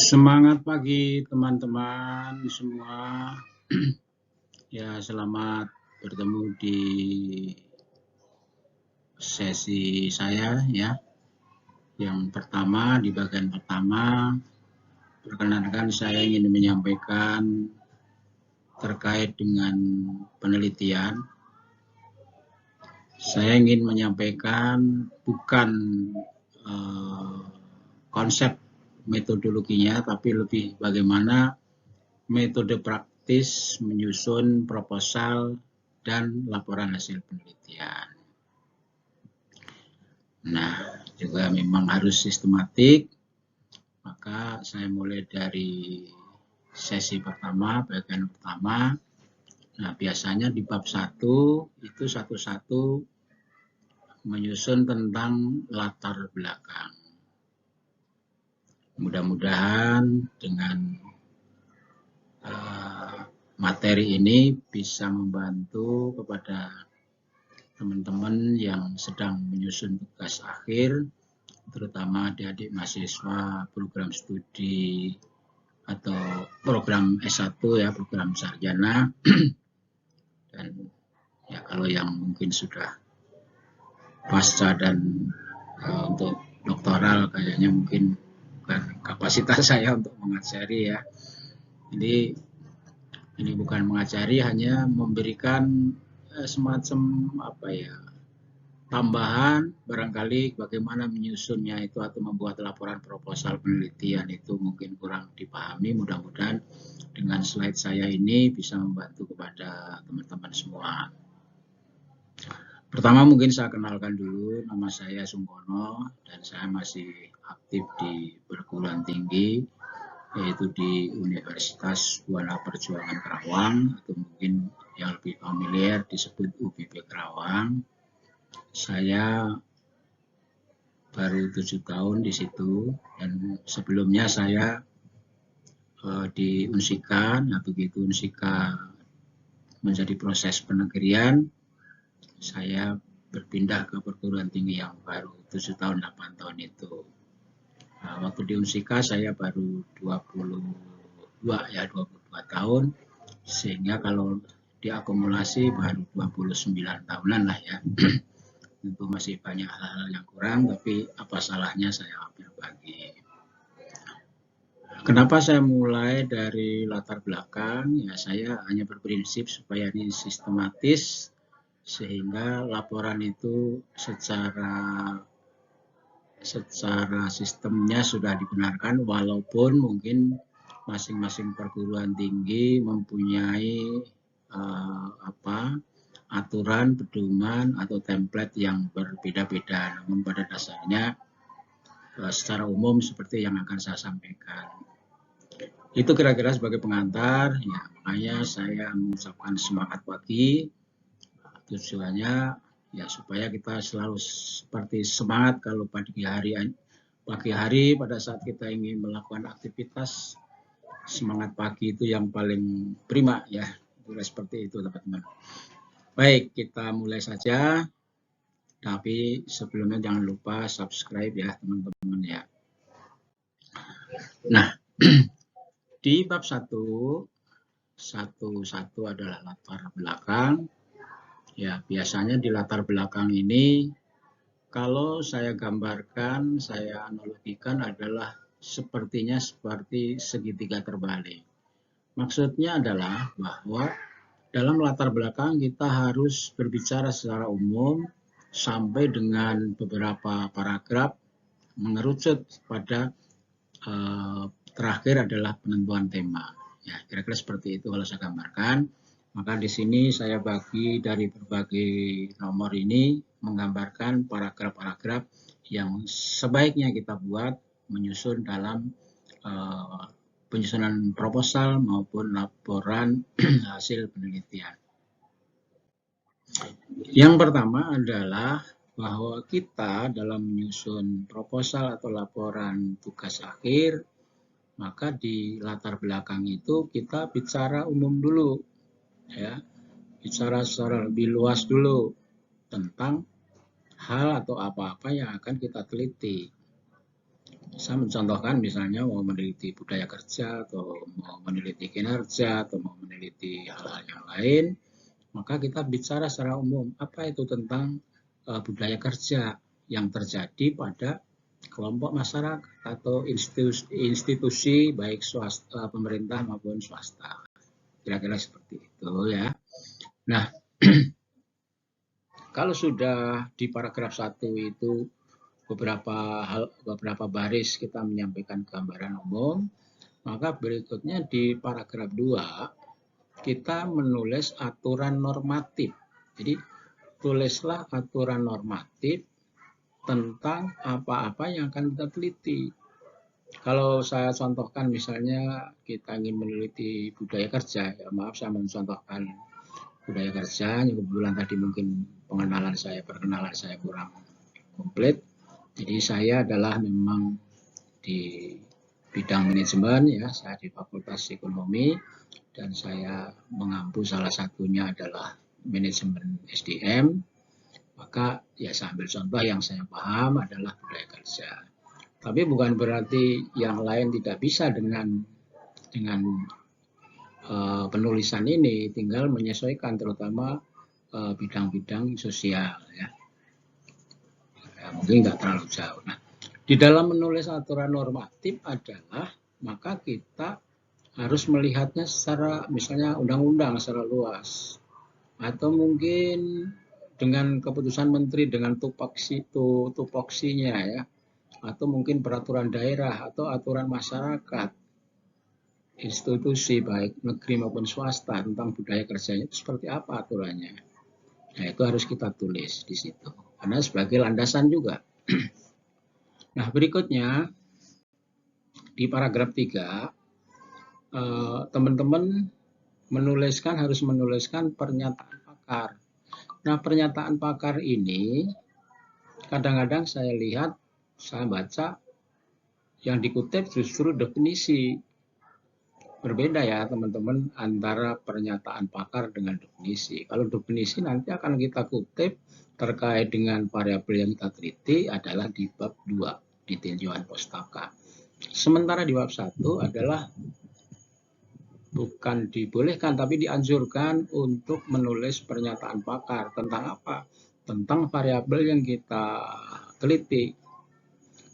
Semangat pagi teman-teman semua. Ya, selamat bertemu di sesi saya ya. Yang pertama, di bagian pertama, perkenankan saya ingin menyampaikan terkait dengan penelitian. Saya ingin menyampaikan bukan konsep metodologinya, tapi lebih bagaimana metode praktis menyusun proposal dan laporan hasil penelitian. Nah, juga memang harus sistematik, maka saya mulai dari sesi pertama, bagian pertama. Nah, biasanya di bab 1 itu satu-satu menyusun tentang latar belakang. Mudah-mudahan dengan materi ini bisa membantu kepada teman-teman yang sedang menyusun tugas akhir, terutama adik-adik mahasiswa program studi atau program S1 ya, program sarjana. Dan ya kalau yang mungkin sudah pasca dan untuk doktoral kayaknya mungkin bukan kapasitas saya untuk mengajari ya. Jadi ini bukan mengajari, hanya memberikan semacam tambahan barangkali bagaimana menyusunnya itu atau membuat laporan proposal penelitian itu mungkin kurang dipahami. Mudah-mudahan dengan slide saya ini bisa membantu kepada teman-teman semua. Pertama mungkin saya kenalkan dulu, nama saya Sungkono dan saya masih aktif di perguruan tinggi, yaitu di Universitas Buana Perjuangan Karawang, atau mungkin yang lebih familiar disebut UBP Karawang. Saya baru 7 tahun di situ, dan sebelumnya saya di Unsika. Nah, begitu Unsika menjadi proses penegrian, saya berpindah ke perguruan tinggi yang baru 7 tahun 8 tahun itu. Nah, waktu di Unsika saya baru 22 tahun, sehingga kalau diakumulasi baru 29 tahunan lah ya. Tentu masih banyak hal-hal yang kurang, tapi apa salahnya saya berbagi. Kenapa saya mulai dari latar belakang? Ya, saya hanya berprinsip supaya ini sistematis, sehingga laporan itu secara sistemnya sudah dibenarkan, walaupun mungkin masing-masing perguruan tinggi mempunyai aturan, pedoman, atau template yang berbeda-beda. Namun pada dasarnya secara umum seperti yang akan saya sampaikan. Itu kira-kira sebagai pengantar, ya makanya saya mengucapkan semangat pagi. Tujuannya ya supaya kita selalu seperti semangat kalau pagi hari pada saat kita ingin melakukan aktivitas, semangat pagi itu yang paling prima ya. Seperti itu teman-teman. Baik, kita mulai saja. Tapi sebelumnya jangan lupa subscribe ya teman-teman ya. Nah, di bab 1 adalah latar belakang. Ya, biasanya di latar belakang ini kalau saya gambarkan, saya analogikan adalah sepertinya seperti segitiga terbalik. Maksudnya adalah bahwa dalam latar belakang kita harus berbicara secara umum sampai dengan beberapa paragraf mengerucut pada terakhir adalah penentuan tema. Ya, kira-kira seperti itu kalau saya gambarkan. Maka di sini saya bagi dari berbagai nomor ini menggambarkan paragraf-paragraf yang sebaiknya kita buat menyusun dalam penyusunan proposal maupun laporan hasil penelitian. Yang pertama adalah bahwa kita dalam menyusun proposal atau laporan tugas akhir, maka di latar belakang itu kita bicara umum dulu, ya, bicara secara lebih luas dulu tentang hal atau apa-apa yang akan kita teliti. Saya mencontohkan misalnya mau meneliti budaya kerja atau mau meneliti kinerja atau mau meneliti hal-hal yang lain, maka kita bicara secara umum apa itu tentang budaya kerja yang terjadi pada kelompok masyarakat atau institusi baik swasta, pemerintah maupun swasta. Kira-kira seperti itu ya. Nah, kalau sudah di paragraf 1 itu beberapa baris kita menyampaikan gambaran umum, maka berikutnya di paragraf 2 kita menulis aturan normatif. Jadi tulislah aturan normatif tentang apa-apa yang akan kita teliti. Kalau saya contohkan misalnya kita ingin meneliti budaya kerja, ya maaf saya mencontohkan budaya kerja, yang kebetulan tadi mungkin perkenalan saya kurang komplit. Jadi saya adalah memang di bidang manajemen ya, saya di Fakultas Ekonomi dan saya mengampu salah satunya adalah manajemen SDM. Maka ya saya ambil contoh yang saya paham adalah budaya kerja. Tapi bukan berarti yang lain tidak bisa dengan penulisan ini, tinggal menyesuaikan terutama bidang-bidang sosial ya. Mungkin nggak terlalu jauh. Nah, di dalam menulis aturan normatif adalah maka kita harus melihatnya secara misalnya undang-undang secara luas atau mungkin dengan keputusan menteri dengan tupoksinya ya, atau mungkin peraturan daerah atau aturan masyarakat institusi baik negeri maupun swasta tentang budaya kerjanya itu seperti apa aturannya. Nah, itu harus kita tulis di situ karena sebagai landasan juga. Nah, berikutnya di paragraf 3 teman-teman harus menuliskan pernyataan pakar. Nah, pernyataan pakar ini kadang-kadang saya baca yang dikutip justru definisi. Berbeda ya teman-teman antara pernyataan pakar dengan definisi. Kalau definisi nanti akan kita kutip terkait dengan variabel yang kita teliti adalah di bab 2 di tinjauan pustaka. Sementara di bab 1 adalah bukan dibolehkan tapi dianjurkan untuk menulis pernyataan pakar tentang apa? Tentang variabel yang kita teliti.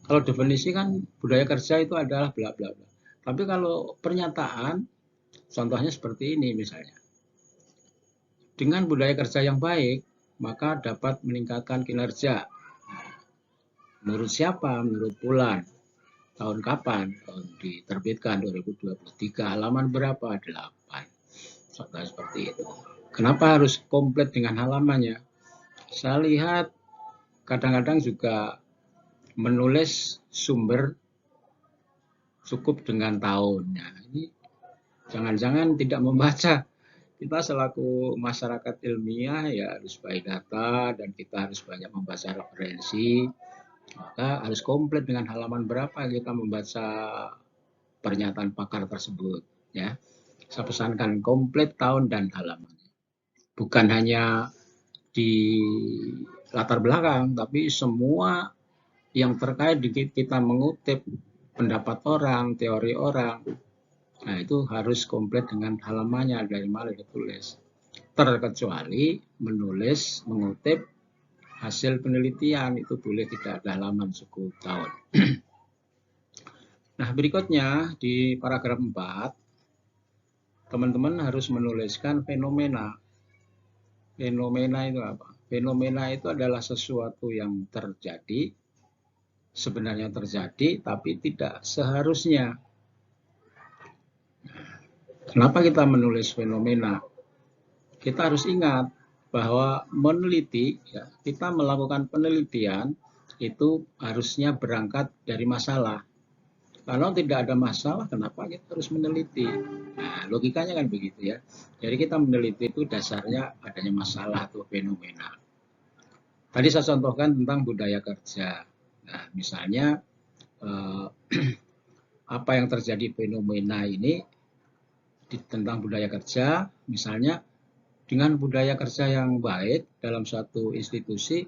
Kalau definisi kan budaya kerja itu adalah bla bla bla. Tapi kalau pernyataan, contohnya seperti ini misalnya. Dengan budaya kerja yang baik, maka dapat meningkatkan kinerja. Menurut siapa? Menurut Bulan. Tahun kapan? Tahun diterbitkan 2023. Halaman berapa? 8. Contohnya seperti itu. Kenapa harus komplit dengan halamannya? Saya lihat kadang-kadang juga menulis sumber cukup dengan tahunnya. Ini jangan-jangan tidak membaca. Kita selaku masyarakat ilmiah ya harus baik data dan kita harus banyak membaca referensi. Maka harus komplit dengan halaman berapa kita membaca pernyataan pakar tersebut ya. Saya pesankan komplit tahun dan halaman. Bukan hanya di latar belakang tapi semua yang terkait kita mengutip pendapat orang, teori orang. Nah, itu harus komplit dengan halamannya dari mana ditulis. Terkecuali mengutip hasil penelitian, itu boleh tidak ada halaman cukup tahun. Nah, berikutnya di paragraf 4, teman-teman harus menuliskan fenomena. Fenomena itu apa? Fenomena itu adalah sesuatu yang terjadi, sebenarnya terjadi, tapi tidak seharusnya. Kenapa kita menulis fenomena? Kita harus ingat bahwa meneliti, ya, kita melakukan penelitian itu harusnya berangkat dari masalah. Kalau tidak ada masalah, kenapa kita harus meneliti? Nah, logikanya kan begitu ya. Jadi kita meneliti itu dasarnya adanya masalah atau fenomena. Tadi saya contohkan tentang budaya kerja. Nah, misalnya apa yang terjadi fenomena ini tentang budaya kerja, misalnya dengan budaya kerja yang baik dalam suatu institusi,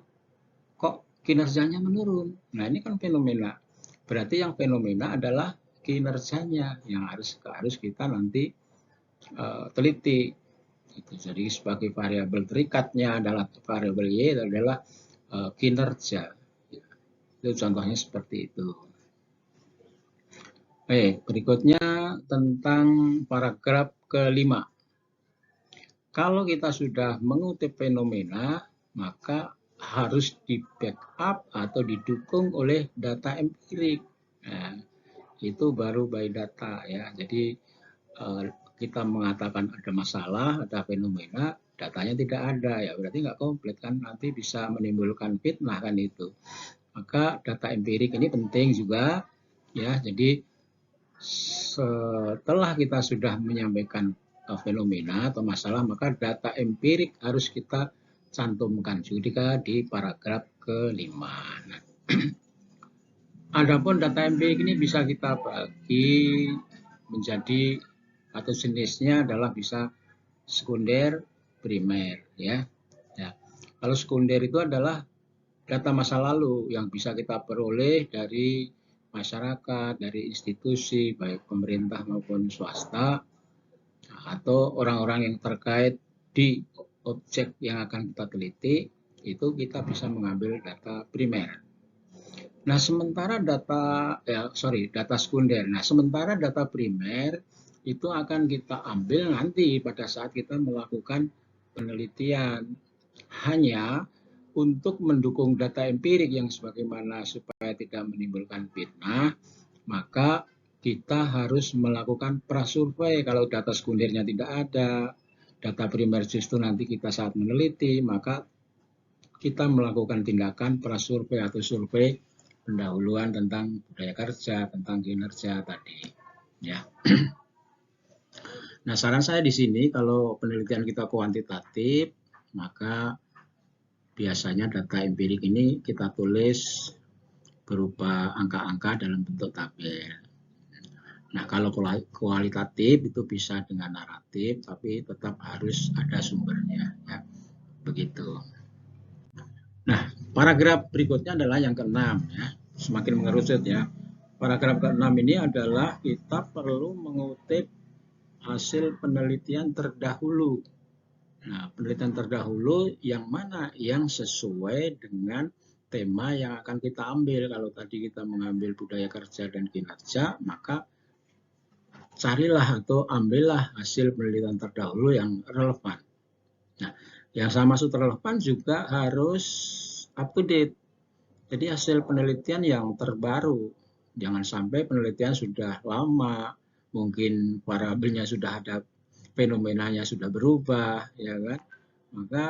kok kinerjanya menurun. Nah, ini kan fenomena. berarti yang fenomena adalah kinerjanya yang harus kita nanti teliti. Gitu. Jadi sebagai variabel terikatnya adalah variabel Y adalah kinerja. Itu contohnya seperti itu. Berikutnya tentang paragraf kelima. Kalau kita sudah mengutip fenomena, maka harus di backup atau didukung oleh data empirik. Nah, itu baru by data ya. Jadi kita mengatakan ada masalah, ada fenomena, datanya tidak ada ya, berarti nggak komplit kan, nanti bisa menimbulkan fitnah kan itu. Maka data empirik ini penting juga ya. Jadi setelah kita sudah menyampaikan fenomena atau masalah, maka data empirik harus kita cantumkan juga di paragraf kelima. Nah, adapun data empirik ini bisa kita bagi menjadi atau jenisnya adalah bisa sekunder, primer ya. Ya. Kalau sekunder itu adalah data masa lalu yang bisa kita peroleh dari masyarakat, dari institusi baik pemerintah maupun swasta atau orang-orang yang terkait di objek yang akan kita teliti, itu kita bisa mengambil data primer. Nah, sementara data sekunder. Nah, sementara data primer itu akan kita ambil nanti pada saat kita melakukan penelitian. Hanya untuk mendukung data empirik yang sebagaimana supaya tidak menimbulkan fitnah, maka kita harus melakukan prasurvei. Kalau data sekundernya tidak ada, data primer justru nanti kita saat meneliti, maka kita melakukan tindakan prasurvei atau survei pendahuluan tentang budaya kerja, tentang kinerja tadi. Ya. Nah, saran saya di sini kalau penelitian kita kuantitatif, maka biasanya data empirik ini kita tulis berupa angka-angka dalam bentuk tabel. Nah, kalau kualitatif itu bisa dengan naratif, tapi tetap harus ada sumbernya. Ya. Begitu. Nah, paragraf berikutnya adalah yang ke-6 ya. Semakin mengerucut ya. Paragraf ke-6 ini adalah kita perlu mengutip hasil penelitian terdahulu. Nah, penelitian terdahulu yang mana? Yang sesuai dengan tema yang akan kita ambil. Kalau tadi kita mengambil budaya kerja dan kinerja, maka carilah atau ambillah hasil penelitian terdahulu yang relevan. Nah, yang saya maksud relevan juga harus up to date. Jadi hasil penelitian yang terbaru. Jangan sampai penelitian sudah lama, mungkin variabelnya sudah ada, fenomenanya sudah berubah, ya kan? Maka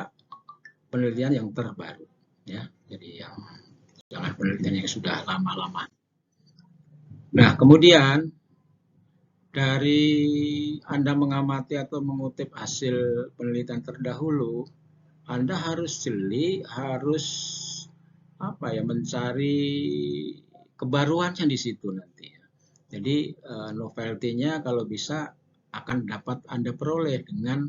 penelitian yang terbaru, ya. Jadi jangan penelitian yang sudah lama-lama. Nah, kemudian dari Anda mengamati atau mengutip hasil penelitian terdahulu, Anda harus jeli, harus mencari kebaruannya di situ nanti. Jadi novelty-nya kalau bisa akan dapat Anda peroleh dengan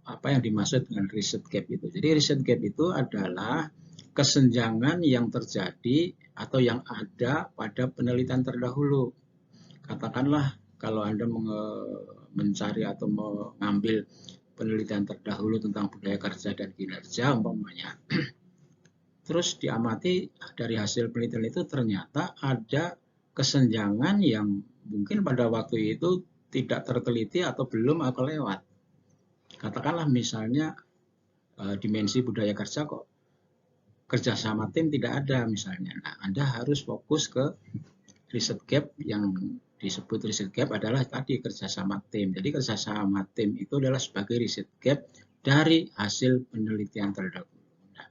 apa yang dimaksud dengan riset gap itu. Jadi riset gap itu adalah kesenjangan yang terjadi atau yang ada pada penelitian terdahulu. Katakanlah kalau Anda mencari atau mengambil penelitian terdahulu tentang budaya kerja dan kinerja umpamanya, terus diamati dari hasil penelitian itu ternyata ada kesenjangan yang mungkin pada waktu itu tidak terteliti atau belum atau lewat. Katakanlah misalnya dimensi budaya kerja kok kerjasama tim tidak ada misalnya. Nah, Anda harus fokus ke riset gap. Yang disebut riset gap adalah tadi kerjasama tim. Jadi kerjasama tim itu adalah sebagai riset gap dari hasil penelitian terdahulu. Nah,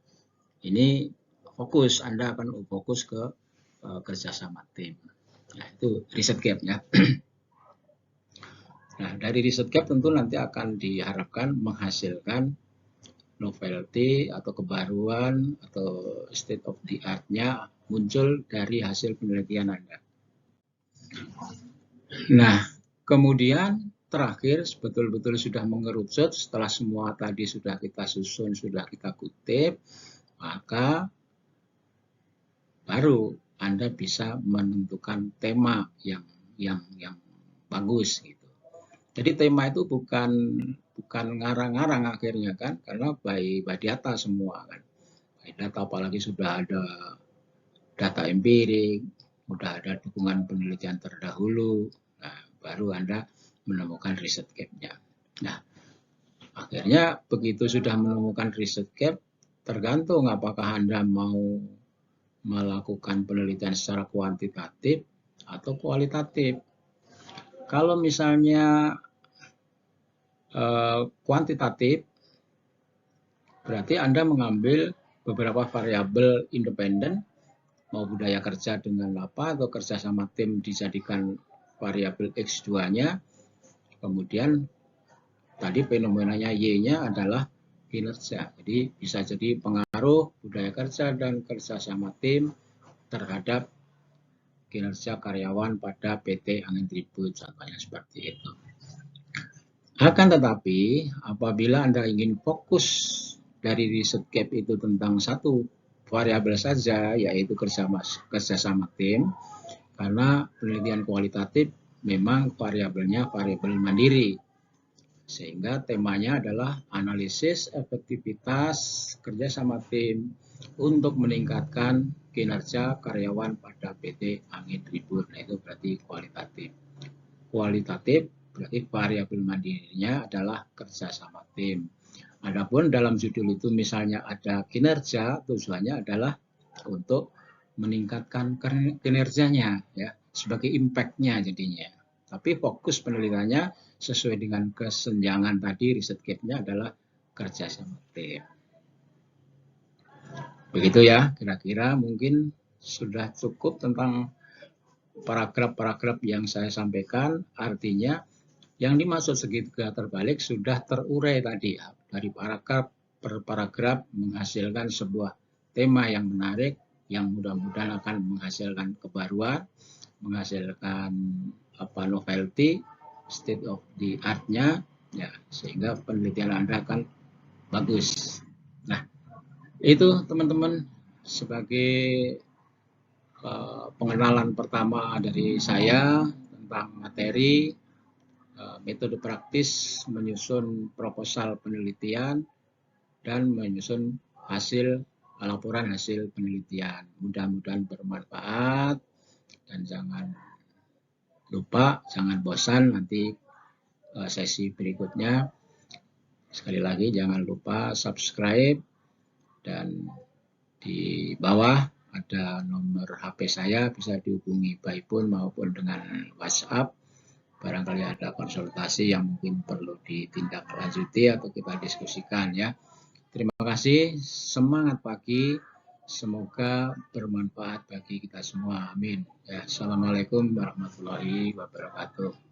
ini fokus, Anda akan fokus ke kerjasama tim. Nah, itu riset gap ya. Nah, dari riset gap tentu nanti akan diharapkan menghasilkan novelty atau kebaruan atau state of the art-nya muncul dari hasil penelitian Anda. Nah, kemudian terakhir betul-betul sudah mengerucut setelah semua tadi sudah kita susun, sudah kita kutip, maka baru Anda bisa menentukan tema yang bagus gitu. Jadi tema itu bukan ngarang-ngarang akhirnya kan, karena by data semua kan. By data, apalagi sudah ada data empirik, sudah ada dukungan penelitian terdahulu, nah, baru Anda menemukan riset gap-nya. Nah, akhirnya begitu sudah menemukan riset gap, tergantung apakah Anda mau melakukan penelitian secara kuantitatif atau kualitatif. Kalau misalnya kuantitatif, berarti Anda mengambil beberapa variabel independen, mau budaya kerja dengan apa atau kerja sama tim dijadikan variabel X2-nya, kemudian tadi fenomenanya Y-nya adalah kinerja. Jadi bisa jadi pengaruh budaya kerja dan kerja sama tim terhadap kinerja karyawan pada PT Angin Tribut, contohnya seperti itu. Akan tetapi, apabila Anda ingin fokus dari riset gap itu tentang satu variabel saja, yaitu kerja sama tim, karena penelitian kualitatif memang variabelnya variabel mandiri, sehingga temanya adalah analisis efektivitas kerja sama tim untuk meningkatkan kinerja karyawan pada PT Angin Tribut. Nah, itu berarti kualitatif. Kualitatif berarti variabel mandirinya adalah kerja sama tim. Adapun dalam judul itu misalnya ada kinerja, tujuannya adalah untuk meningkatkan kinerjanya, ya, sebagai impact-nya jadinya. Tapi fokus penelitiannya sesuai dengan kesenjangan tadi, riset gap-nya adalah kerja sama tim. Begitu ya, kira-kira mungkin sudah cukup tentang paragraf-paragraf yang saya sampaikan. Artinya yang dimaksud segitiga terbalik sudah terurai tadi ya. Dari paragraf per paragraf menghasilkan sebuah tema yang menarik, yang mudah-mudahan akan menghasilkan kebaruan, menghasilkan novelty, state of the art-nya, ya, sehingga penelitian Anda akan bagus. Nah, itu teman-teman sebagai pengenalan pertama dari saya tentang materi, metode praktis menyusun proposal penelitian dan menyusun laporan hasil penelitian. Mudah-mudahan bermanfaat dan jangan lupa, jangan bosan nanti sesi berikutnya. Sekali lagi jangan lupa subscribe, dan di bawah ada nomor HP saya, bisa dihubungi by phone maupun dengan WhatsApp. Barangkali ada konsultasi yang mungkin perlu ditindaklanjuti atau kita diskusikan ya. Terima kasih, semangat pagi, semoga bermanfaat bagi kita semua. Amin. Ya, Assalamualaikum warahmatullahi wabarakatuh.